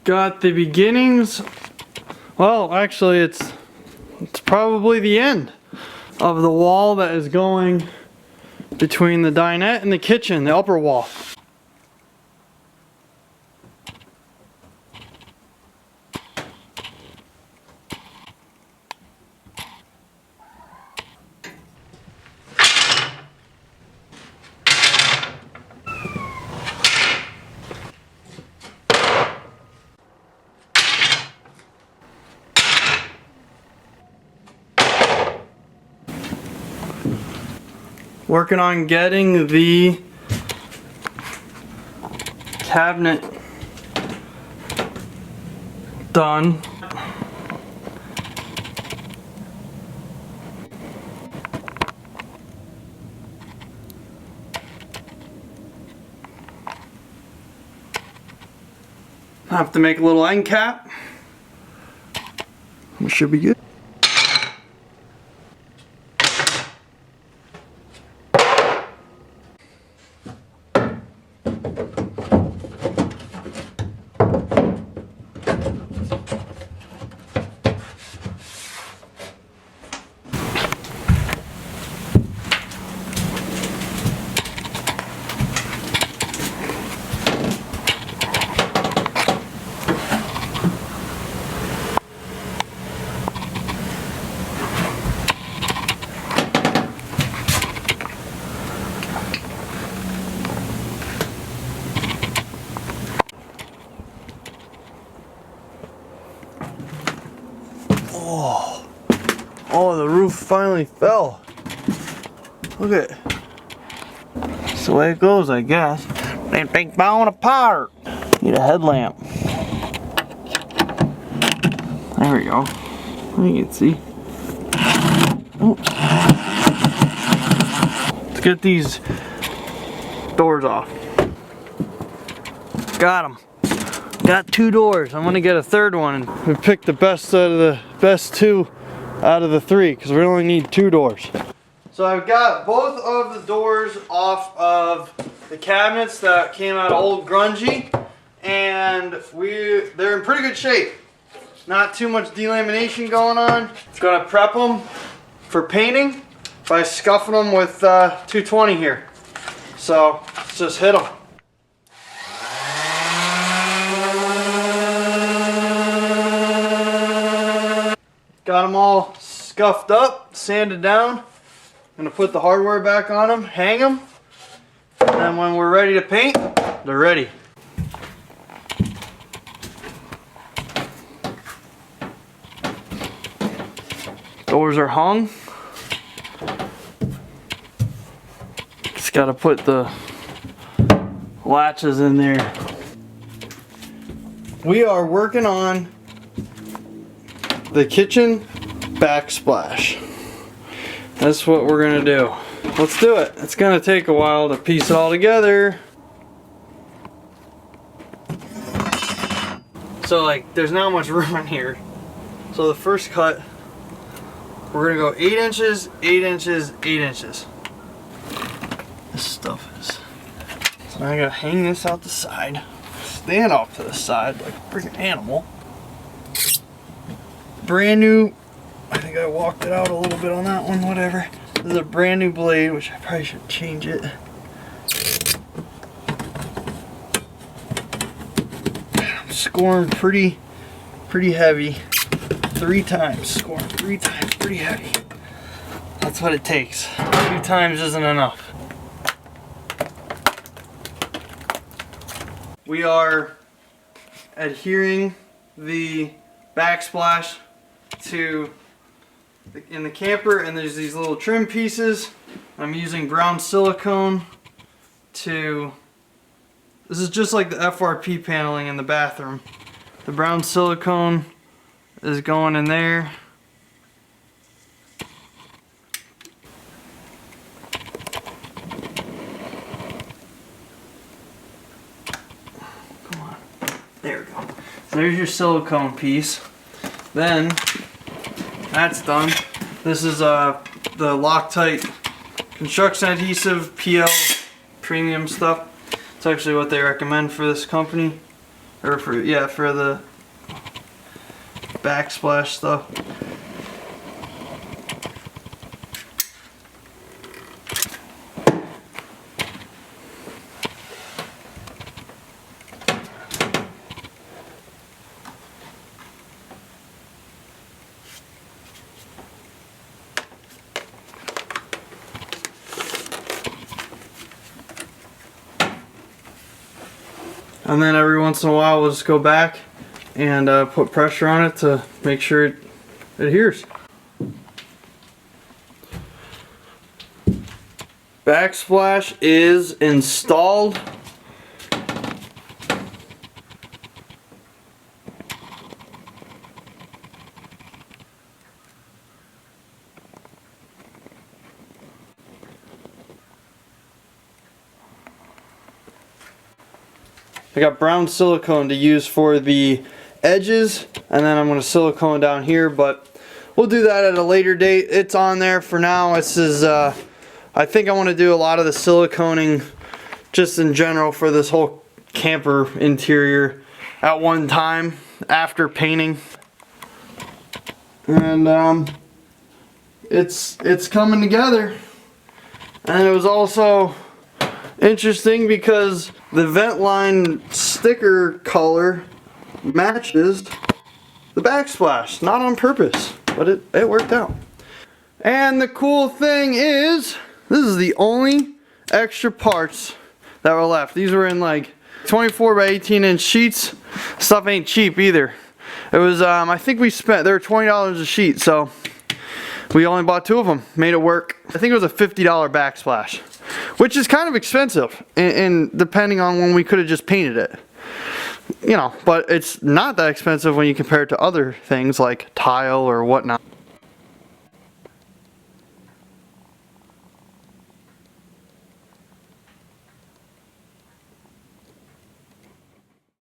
got the beginnings. Well, actually it's probably the end of the wall that is going between the dinette and the kitchen, the upper wall. Working on getting the cabinet done. I have to make a little end cap. We should be good. Oh, the roof finally fell. Look at it. That's the way it goes, I guess. They think falling apart. Need a headlamp. There we go. You can see. Oops. Let's get these doors off. Got them. Got 2 doors. I'm gonna get a 3rd one. We picked the best out of the best 2 out of the 3 because we only need 2 doors. So I've got both of the doors off of the cabinets that came out of old grungy, and they're in pretty good shape. Not too much delamination going on. Gonna prep them for painting by scuffing them with 220 here. So let's just hit them. Got them all scuffed up, sanded down. I'm gonna put the hardware back on them, hang them, and then when we're ready to paint, they're ready. Doors are hung. Just gotta put the latches in there. We are working on the kitchen backsplash. That's what we're gonna do. Let's do it. It's gonna take a while to piece it all together. So like, there's not much room in here. So the first cut, we're gonna go 8 inches, 8 inches, 8 inches. This stuff is. So I gotta hang this out the side. Stand off to the side like a freaking animal. Brand new, I think I walked it out a little bit on that one, whatever. This is a brand new blade, which I probably should change it. I'm scoring pretty heavy. 3 times, scoring 3 times, pretty heavy. That's what it takes. 2 times isn't enough. We are adhering the backsplash to in the camper, and there's these little trim pieces. I'm using brown silicone to, this is just like the FRP paneling in the bathroom. The brown silicone is going in there. Come on. There we go. So there's your silicone piece. Then that's done. This is the Loctite construction adhesive, PL premium stuff. It's actually what they recommend for this company. or for the backsplash stuff. And then every once in a while we'll just go back and put pressure on it to make sure it adheres. Backsplash is installed. I got brown silicone to use for the edges, and then I'm going to silicone down here, but we'll do that at a later date. It's on there for now. This is, I think I want to do a lot of the siliconing just in general for this whole camper interior at one time after painting. And it's coming together. And it was also interesting because the vent line sticker color matches the backsplash. Not on purpose, but it worked out. And the cool thing is, this is the only extra parts that were left. These were in like 24 by 18 inch sheets. Stuff ain't cheap either. It was, I think we spent, they were $20 a sheet, so we only bought 2 of them. Made it work. I think it was a $50 backsplash, which is kind of expensive, and depending on when we could have just painted it. You know, but it's not that expensive when you compare it to other things like tile or whatnot.